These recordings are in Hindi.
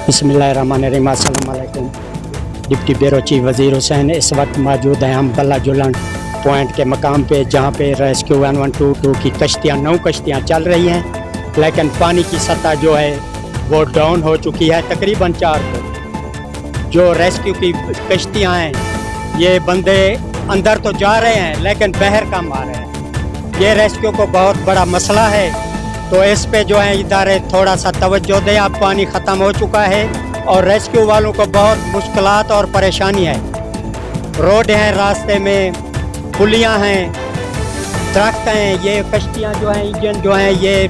बिस्मिल्लाहिर्रहमानिर्रहीम। अस्सलाम वालेकुम। डिप्टी ब्यूरो चीफ वज़ीर हुसैन इस वक्त मौजूद हैं हम बल्ला जुलन पॉइंट के मकाम पे, जहाँ पे रेस्क्यू 1122 की कश्तियाँ 9 कश्तियाँ चल रही हैं, लेकिन पानी की सतह जो है वो डाउन हो चुकी है तकरीबन 4 फुट। जो रेस्क्यू की कश्तियाँ हैं ये बंदे अंदर तो जा रहे हैं लेकिन बहर कम आ रहे हैं। ये रेस्क्यू को बहुत बड़ा मसला है, तो इस पे जो है इदारे थोड़ा सा तवज्जो दें। अब पानी ख़त्म हो चुका है और रेस्क्यू वालों को बहुत मुश्किलात और परेशानी है। रोड हैं, रास्ते में पुलियाँ हैं, दरख्त हैं, ये कश्तियाँ जो हैं, इंजन जो हैं, ये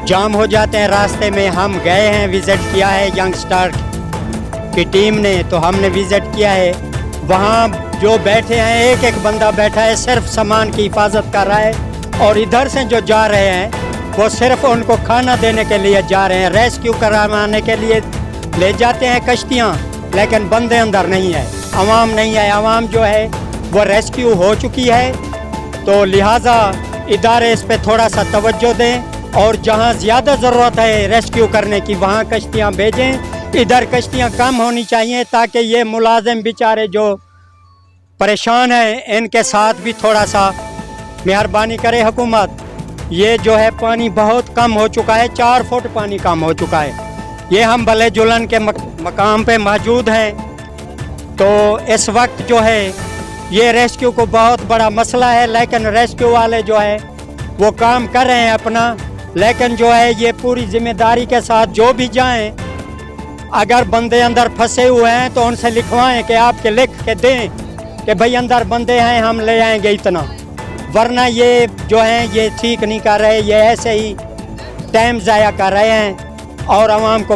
जाम हो जाते हैं रास्ते में। हम गए हैं, विज़िट किया है यंग स्टार की टीम ने, तो हमने विज़िट किया है। वहाँ जो बैठे हैं, एक एक बंदा बैठा है, सिर्फ सामान की हिफाजत कर रहा है। और इधर से जो जा रहे हैं वो सिर्फ उनको खाना देने के लिए जा रहे हैं। रेस्क्यू करवाने के लिए ले जाते हैं कश्तियाँ, लेकिन बंदे अंदर नहीं है, आवाम नहीं है। आवाम जो है वो रेस्क्यू हो चुकी है, तो लिहाजा इदारे इस पे थोड़ा सा तवज्जो दें और जहाँ ज़्यादा ज़रूरत है रेस्क्यू करने की वहाँ कश्तियाँ भेजें। इधर कश्तियाँ कम होनी चाहिए ताकि ये मुलाजिम बेचारे जो परेशान हैं इनके साथ भी थोड़ा सा मेहरबानी करे हुकूमत। ये जो है पानी बहुत कम हो चुका है, 4 फुट पानी कम हो चुका है। ये हम बल्ले जुलन के मकाम पे मौजूद हैं, तो इस वक्त जो है ये रेस्क्यू को बहुत बड़ा मसला है, लेकिन रेस्क्यू वाले जो है वो काम कर रहे हैं अपना। लेकिन जो है ये पूरी जिम्मेदारी के साथ जो भी जाएं, अगर बंदे अंदर फंसे हुए हैं तो उनसे लिखवाएं कि आपके लिख के दें कि भाई अंदर बंदे हैं, हम ले आएंगे इतना। वरना ये जो हैं ये ठीक नहीं कर रहे, ये ऐसे ही टाइम ज़ाया कर रहे हैं और आवाम को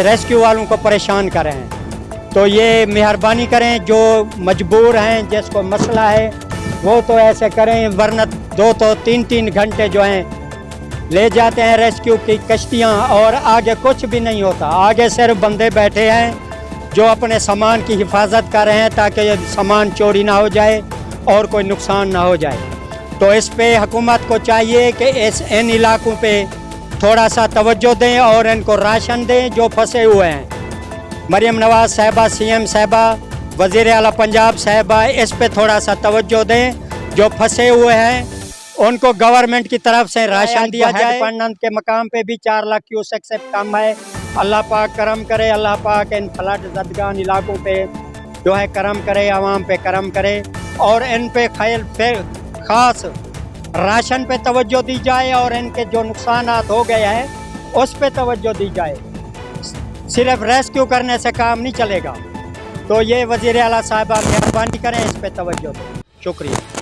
रेस्क्यू वालों को परेशान कर रहे हैं। तो ये मेहरबानी करें, जो मजबूर हैं, जिसको मसला है वो तो ऐसे करें, वरना 2 तो 3 घंटे जो हैं ले जाते हैं रेस्क्यू की कश्तियाँ और आगे कुछ भी नहीं होता। आगे सिर्फ बंदे बैठे हैं जो अपने सामान की हिफाजत कर रहे हैं ताकि सामान चोरी ना हो जाए और कोई नुकसान ना हो जाए। तो इस पे हुकूमत को चाहिए कि इन इलाकों पे थोड़ा सा तवज्जो दें और इनको राशन दें जो फंसे हुए हैं। मरियम नवाज़ साहिबा, CM साहिबा, वज़ीर आला पंजाब साहिबा, इस पे थोड़ा सा तवज्जो दें। जो फंसे हुए हैं उनको गवर्नमेंट की तरफ से राशन दिया जाए। पंडन के मकाम पे भी 4 लाख क्यूसेक से कम है। अल्लाह पाक करम करे, अल्लाह पाक इन फ्लड ज़दगान इलाकों पे जो है करम करे, आवाम पे करम करे और इन पे ख़ास राशन पे तवज्जो दी जाए और इनके जो नुकसानात हो गए हैं उस पे तवज्जो दी जाए। सिर्फ रेस्क्यू करने से काम नहीं चलेगा। तो ये वज़ीर आला साहिबा मेहरबानी करें, इस पे तवज्जो दें। शुक्रिया।